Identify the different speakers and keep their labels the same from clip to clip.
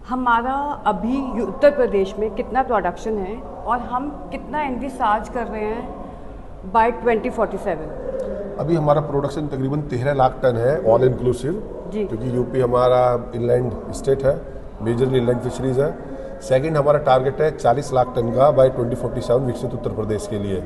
Speaker 1: हमारा अभी उत्तर प्रदेश में कितना प्रोडक्शन है और हम कितना एनविसाज कर रहे हैं बाय 2047?
Speaker 2: अभी हमारा प्रोडक्शन तकरीबन 13 लाख टन है ऑल इंक्लूसिव, क्योंकि यूपी हमारा इनलैंड स्टेट है, मेजरली इनलैंड फिशरीज है। सेकंड हमारा टारगेट है 40 लाख टन का बाय 2047 विकसित उत्तर प्रदेश के लिए।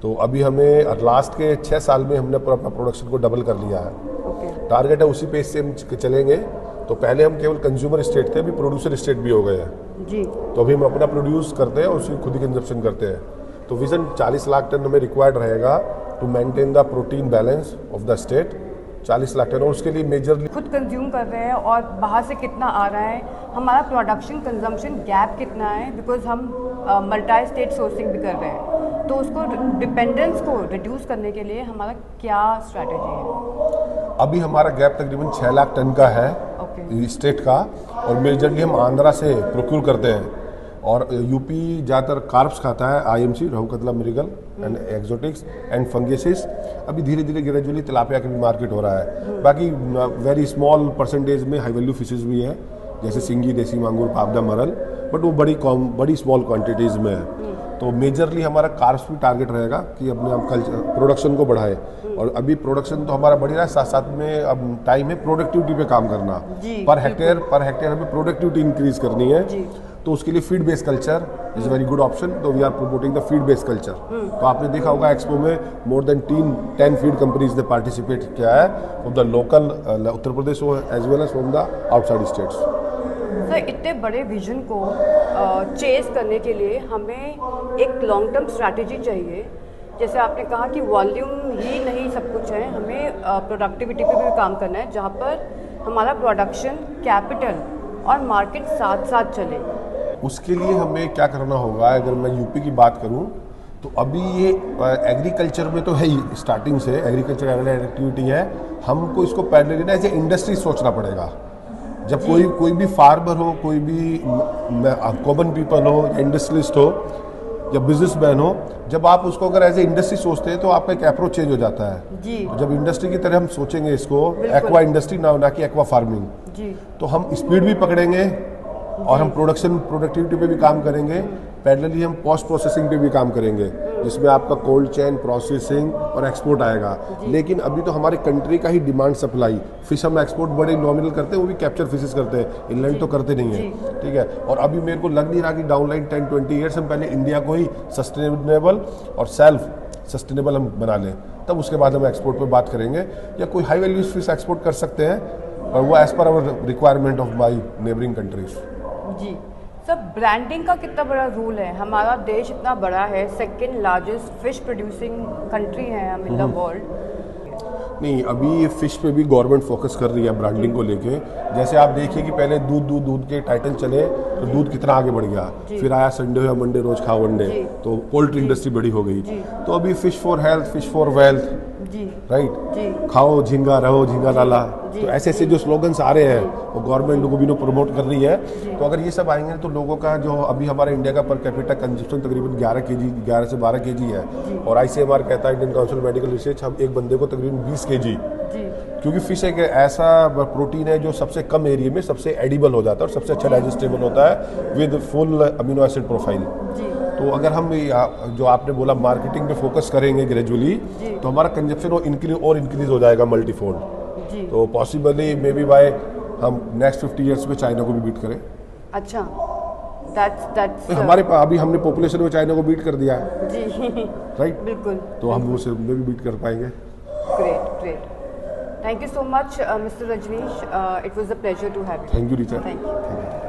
Speaker 2: तो अभी हमें लास्ट के 6 साल में हमने अपना प्रोडक्शन को डबल कर लिया है। टारगेट है उसी पेस से हम चलेंगे। तो पहले हम केवल कंज्यूमर स्टेट थे, अभी प्रोड्यूसर स्टेट भी हो गए हैं जी। तो अभी हम अपना प्रोड्यूस करते हैं और उसी खुद ही कंजप्शन करते हैं। तो विजन 40 लाख टन हमें रिक्वायर्ड रहेगा to maintain the protein balance of the state. 40 lakh ton, और उसके लिए मेजरली
Speaker 1: खुद कंज्यूम कर रहे हैं और बाहर से कितना आ रहा है, हमारा प्रोडक्शन कंजम्पशन गैप कितना है, बिकॉज हम मल्टी स्टेट सोर्सिंग भी कर रहे हैं। तो उसको डिपेंडेंस को रिड्यूस करने के लिए हमारा क्या स्ट्रैटेजी है?
Speaker 2: अभी हमारा गैप तकरीबन 6 लाख टन का है स्टेट का, और मेजरली हम आंध्रा से प्रोक्यूर करते हैं। और यूपी ज़्यादातर कार्ब्स खाता है, आईएमसी, रहू कतला, मृगल एंड एक्सोटिक्स एंड फंगेसिस। अभी धीरे धीरे ग्रेजुअली तिलापिया का भी मार्केट हो रहा है। बाकी वेरी स्मॉल परसेंटेज में हाई वैल्यू फिशेज भी है, जैसे सिंगी, देसी मांगुर, पाबदा, मरल, बट वो बड़ी स्मॉल क्वांटिटीज़ में है। तो मेजरली हमारा कार्ब्स भी टारगेट रहेगा कि अपने आप प्रोडक्शन को बढ़ाए। और अभी प्रोडक्शन तो हमारा बढ़ रहा है, साथ साथ में अब टाइम है प्रोडक्टिविटी पे काम करना। पर हेक्टेयर हमें प्रोडक्टिविटी इंक्रीज करनी है। तो उसके लिए feed based culture is very good option. तो we are promoting the feed based culture. तो आपने देखा होगा एक्सपो में मोर देन 10 फीड कंपनीज ने पार्टिसिपेट किया है from the local Uttar Pradesh as well as from the outside states.
Speaker 1: Sir, इतने बड़े विजन को चेस करने के लिए हमें एक लॉन्ग टर्म स्ट्रैटेजी चाहिए। जैसे आपने कहा कि वॉल्यूम ही नहीं सब कुछ है, हमें प्रोडक्टिविटी पे भी काम करना है, जहाँ पर हमारा प्रोडक्शन, कैपिटल और मार्केट साथ साथ चले।
Speaker 2: उसके लिए हमें क्या करना होगा? अगर मैं यूपी की बात करूं तो अभी ये एग्रीकल्चर में तो है ही, स्टार्टिंग से एग्रीकल्चर एक्टिविटी है। हमको इसको पैरेलली ना एज ए इंडस्ट्री सोचना पड़ेगा। जब कोई भी फार्मर हो, कोई भी कॉमन पीपल हो, इंडस्ट्रियलिस्ट हो या बिजनेसमैन हो, जब आप उसको अगर एज ए इंडस्ट्री सोचते हैं तो आपका एक अप्रोच चेंज हो जाता है जी। तो जब इंडस्ट्री की तरह हम सोचेंगे इसको, एक्वा इंडस्ट्री ना कि एक्वा फार्मिंग जी, तो हम स्पीड भी पकड़ेंगे और हम प्रोडक्टिविटी पे भी काम करेंगे। पैरेलली हम पोस्ट प्रोसेसिंग पे भी काम करेंगे, जिसमें आपका कोल्ड चेन, प्रोसेसिंग और एक्सपोर्ट आएगा। लेकिन अभी तो हमारी कंट्री का ही डिमांड सप्लाई, फिश हम एक्सपोर्ट बड़े नॉमिनल करते हैं, वो भी कैप्चर फिशेस करते हैं, इनलैंड तो करते नहीं है, ठीक है। और अभी मेरे को लग नहीं रहा कि डाउनलाइन 10-20 ईयर्स हम पहले इंडिया को ही सस्टेनेबल और सेल्फ सस्टेनेबल हम बना लें, तब उसके बाद हम एक्सपोर्ट पे बात करेंगे। या कोई हाई वैल्यू फिश एक्सपोर्ट कर सकते हैं, और वो as per our requirement of my neighbouring countries
Speaker 1: जी। सर, ब्रांडिंग का कितना बड़ा रोल है? हमारा देश इतना बड़ा है, second largest fish producing country है हम इन द वर्ल्ड।
Speaker 2: नहीं, अभी फिश पे भी गवर्नमेंट फोकस कर रही है ब्रांडिंग को लेके। जैसे आप देखिए कि पहले दूध के टाइटल चले तो दूध कितना आगे बढ़ गया, फिर आया संडे या मंडे रोज खाओ वनडे, तो पोल्ट्री इंडस्ट्री बड़ी हो गई। तो अभी fish for health, fish for wealth, right, खाओ झींगा, रहो झींगा लाला। तो ऐसे ऐसे जो स्लोगन्स आ रहे हैं वो गवर्नमेंट लोगों भी प्रमोट कर रही है। तो अगर ये सब आएंगे तो लोगों का जो अभी हमारे इंडिया का पर कैपिटा कंजप्शन तकरीबन 11 से 12 केजी है, और ICMR कहता है, इंडियन काउंसिल मेडिकल रिसर्च, हम एक बंदे को तकरीबन 20 केजी, क्योंकि फिश एक ऐसा प्रोटीन है जो सबसे कम एरिया में सबसे एडिबल हो जाता है और सबसे अच्छा डाइजेस्टेबल होता है with full amino acid profile. तो अगर हम जो आपने बोला मार्केटिंग पे फोकस करेंगे ग्रेजुअली, तो हमारा कंजप्शन इंक्रीज हो जाएगा मल्टीफोल्ड। तो पॉसिबली मे बी बाय हम नेक्स्ट 50 ईयर्स में चाइना को भी बीट करें।
Speaker 1: अच्छा, that's
Speaker 2: हमारे अभी हमने पॉपुलेशन में चाइना को बीट कर दिया है
Speaker 1: जी,
Speaker 2: राइट,
Speaker 1: बिल्कुल।
Speaker 2: तो हम उसे भी बीट कर पाएंगे।
Speaker 1: Great. Thank you so much mister Rajneesh, it was a pleasure to have you.
Speaker 2: Thank you Richa.
Speaker 1: Thank you.